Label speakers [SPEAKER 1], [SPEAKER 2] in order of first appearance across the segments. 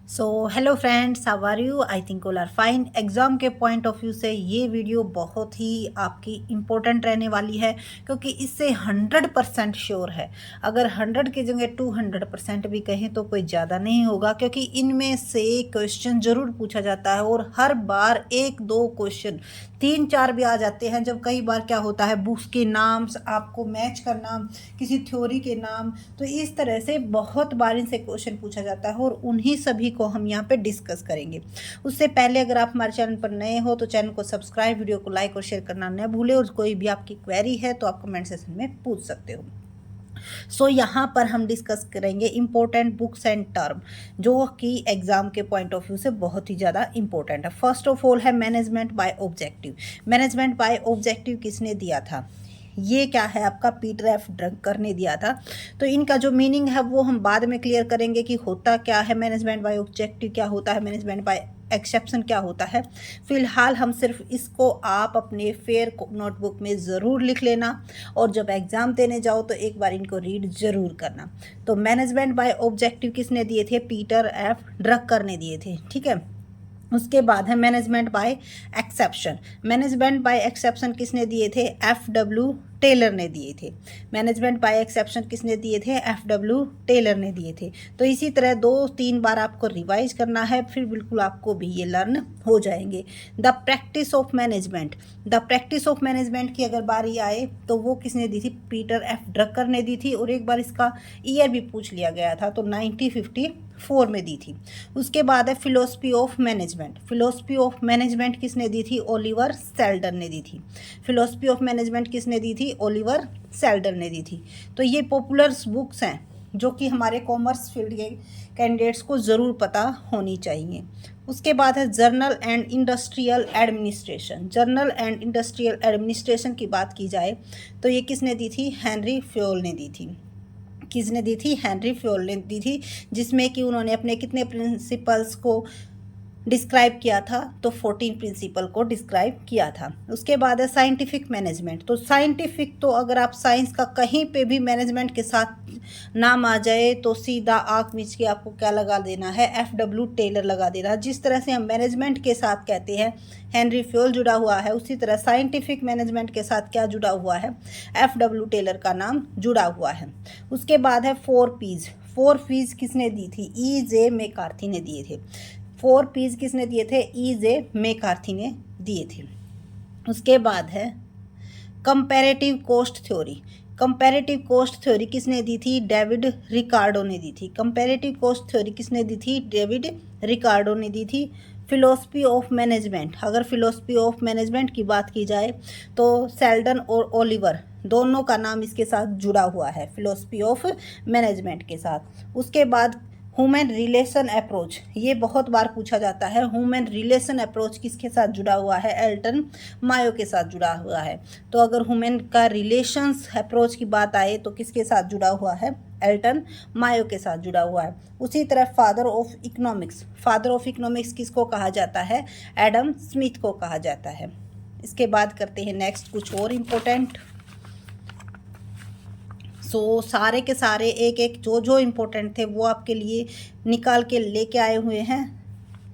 [SPEAKER 1] So hello friends, how are you? I think all are fine. Exam के point of view से ये video बहुत ही आपकी important रहने वाली है, क्योंकि इससे 100% श्योर है। अगर 100 की जगह 200% भी कहें तो कोई ज़्यादा नहीं होगा, क्योंकि इनमें से क्वेश्चन ज़रूर पूछा जाता है और हर बार एक दो क्वेश्चन 3-4 भी आ जाते हैं। जब कई बार क्या होता है, बुक्स के नाम आपको मैच करना, किसी थ्योरी के नाम, तो इस तरह से बहुत बार इनसे क्वेश्चन पूछा जाता है और उन्हीं सभी को हम यहाँ पे डिस्कस करेंगे। उससे पहले अगर आप हमारे चैनल पर नए हो तो चैनल को सब्सक्राइब, वीडियो को लाइक और शेयर करना न भूलें, और कोई भी आपकी क्वेरी है तो आप कमेंट सेक्शन में पूछ सकते हो। यहाँ पर हम डिस्कस करेंगे इंपॉर्टेंट बुक्स एंड टर्म, जो कि एग्जाम के पॉइंट ऑफ व्यू से बहुत ही ज़्यादा इंपॉर्टेंट है। फर्स्ट ऑफ ऑल है management by objective. Management by objective किसने दिया था? ये क्या है आपका? पीटर एफ ड्रकर ने दिया था। तो इनका जो मीनिंग है वो हम बाद में क्लियर करेंगे कि होता क्या है मैनेजमेंट बाय ऑब्जेक्टिव, क्या होता है मैनेजमेंट बाय एक्सेप्शन, क्या होता है। फिलहाल हम सिर्फ इसको आप अपने फेयर नोटबुक में ज़रूर लिख लेना, और जब एग्ज़ाम देने जाओ तो एक बार इनको रीड ज़रूर करना। तो मैनेजमेंट बाय ऑब्जेक्टिव किसने दिए थे? पीटर एफ ड्रकर ने दिए थे, ठीक है। उसके बाद है management by exception. Management by exception किसने दिए थे? एफ डब्ल्यू टेलर ने दिए थे। मैनेजमेंट बाय एक्सेप्शन किसने दिए थे? एफ डब्ल्यू टेलर ने दिए थे। तो इसी तरह 2-3 बार आपको रिवाइज करना है, फिर बिल्कुल आपको भी ये लर्न हो जाएंगे। The practice of management. The practice of management की अगर बारी आए तो वो किसने दी थी? पीटर एफ ड्रकर ने दी थी, और एक बार इसका ईयर भी पूछ लिया गया था, तो 1954 में दी थी। उसके बाद है philosophy of management. Philosophy of management किसने दी थी? ओलिवर सेल्डन ने दी थी। फिलोसफी ऑफ मैनेजमेंट किसने दी थी? ओलिवर सेल्डन ने दी थी। तो ये पॉपुलर बुक्स हैं जो कि हमारे कॉमर्स फील्ड के कैंडिडेट्स को ज़रूर पता होनी चाहिए। उसके बाद है journal and industrial administration. Journal and industrial administration की बात की जाए तो ये किसने दी थी? हेनरी फ्योल ने दी थी। किसने दी थी? हेनरी फ्योल ने दी थी, जिसमें कि उन्होंने अपने कितने प्रिंसिपल्स को डिस्क्राइब किया था? तो 14 प्रिंसिपल को डिस्क्राइब किया था। उसके बाद है साइंटिफिक मैनेजमेंट। तो साइंटिफिक, तो अगर आप साइंस का कहीं पे भी मैनेजमेंट के साथ नाम आ जाए तो सीधा आँख मीच के आपको क्या लगा देना है? एफ डब्ल्यू टेलर लगा देना। जिस तरह से हम मैनेजमेंट के साथ कहते हैं हेनरी फ्योल जुड़ा हुआ है, उसी तरह साइंटिफिक मैनेजमेंट के साथ क्या जुड़ा हुआ है? एफ डब्ल्यू टेलर का नाम जुड़ा हुआ है। उसके बाद है 4 पीज। 4 पीज किसने दी थी? ई जे मैकार्थी ने दिए थे। 4 पीज किसने दिए थे? ई जे मैकार्थी ने दिए थे। उसके बाद है comparative cost theory. Comparative cost theory किसने दी थी? डेविड रिकार्डो ने दी थी। कंपैरेटिव कोस्ट थ्योरी किसने दी थी? डेविड रिकार्डो ने दी थी। Philosophy of management. अगर फिलोसफी ऑफ मैनेजमेंट की बात की जाए तो सेल्डन और ओलिवर दोनों का नाम इसके साथ जुड़ा हुआ है, फिलोसफी ऑफ मैनेजमेंट के साथ। उसके बाद ह्यूमन रिलेशन अप्रोच, ये बहुत बार पूछा जाता है। ह्यूमन रिलेशन अप्रोच किसके साथ जुड़ा हुआ है? एल्टन मायो के साथ जुड़ा हुआ है। तो अगर ह्यूमन का रिलेशंस अप्रोच की बात आए तो किसके साथ जुड़ा हुआ है? एल्टन मायो के साथ जुड़ा हुआ है। उसी तरह father of economics. Father of economics किसको कहा जाता है? एडम स्मिथ को कहा जाता है। इसके बाद करते हैं नेक्स्ट कुछ और इम्पोर्टेंट। सारे के सारे एक एक जो जो इम्पोर्टेंट थे वो आपके लिए निकाल के लेके आए हुए हैं,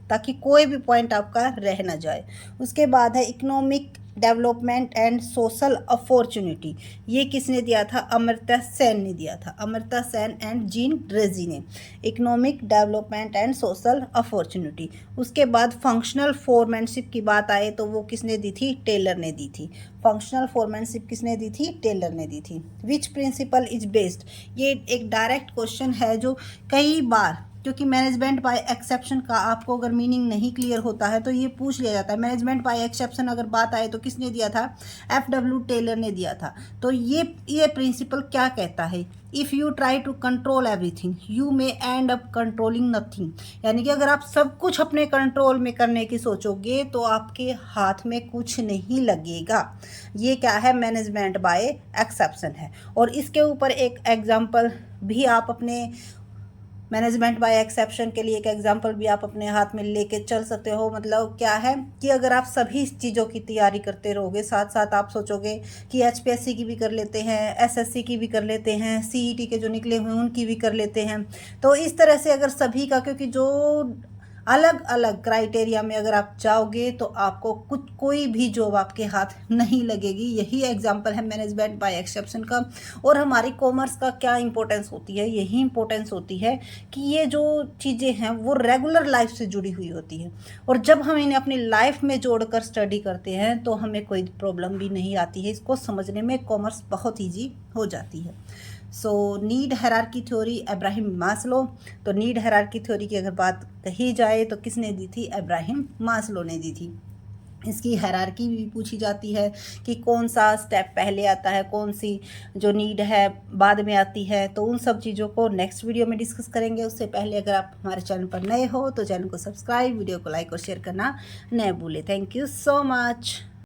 [SPEAKER 1] ताकि कोई भी पॉइंट आपका रह ना जाए। उसके बाद है economic development and social opportunity. ये किसने दिया था? अमर्त्य सेन ने दिया था। अमर्त्य सेन एंड जीन ड्रेजी ने। Economic development and social opportunity. उसके बाद फंक्शनल फोरमैनशिप की बात आए तो वो किसने दी थी? टेलर ने दी थी। फंक्शनल फोरमैनशिप किसने दी थी? टेलर ने दी थी। विच प्रिंसिपल इज बेस्ड, ये एक डायरेक्ट क्वेश्चन है जो कई बार, क्योंकि मैनेजमेंट बाय एक्सेप्शन का आपको अगर मीनिंग नहीं क्लियर होता है तो ये पूछ लिया जाता है। मैनेजमेंट बाय एक्सेप्शन अगर बात आए तो किसने दिया था? एफ डब्ल्यू टेलर ने दिया था। तो ये प्रिंसिपल क्या कहता है? If you try to control everything you may end up controlling nothing. यानी कि अगर आप सब कुछ अपने कंट्रोल में करने की सोचोगे तो आपके हाथ में कुछ नहीं लगेगा। ये क्या है? मैनेजमेंट बाय एक्सेप्शन है। और इसके ऊपर एक एग्जाम्पल भी आप अपने मैनेजमेंट बाय एक्सेप्शन के लिए एक एग्जांपल भी आप अपने हाथ में लेके चल सकते हो। मतलब क्या है कि अगर आप सभी चीज़ों की तैयारी करते रहोगे, साथ साथ आप सोचोगे कि एचपीएससी की भी कर लेते हैं, एसएससी की भी कर लेते हैं, सीईटी के जो निकले हुए हैं उनकी भी कर लेते हैं, तो इस तरह से अगर सभी का, क्योंकि जो अलग अलग क्राइटेरिया में अगर आप जाओगे तो आपको कुछ कोई भी जॉब आपके हाथ नहीं लगेगी। यही एग्जांपल है मैनेजमेंट बाय एक्सेप्शन का। और हमारी कॉमर्स का क्या इंपॉर्टेंस होती है, यही इंपॉर्टेंस होती है कि ये जो चीज़ें हैं वो रेगुलर लाइफ से जुड़ी हुई होती है, और जब हम इन्हें अपनी लाइफ में जोड़कर स्टडी करते हैं तो हमें कोई प्रॉब्लम भी नहीं आती है। इसको समझने में कॉमर्स बहुत ईजी हो जाती है। So need hierarchy theory, Abraham Maslow. तो नीड हायरार्की थ्योरी की अगर बात कही जाए तो किसने दी थी? अब्राहम मास्लो ने दी थी। इसकी हायरार्की भी पूछी जाती है कि कौन सा स्टेप पहले आता है, कौन सी जो नीड है बाद में आती है। तो उन सब चीज़ों को नेक्स्ट वीडियो में डिस्कस करेंगे। उससे पहले अगर आप हमारे चैनल पर नए हो तो चैनल को सब्सक्राइब, वीडियो को लाइक और शेयर करना न भूलें। Thank you so much.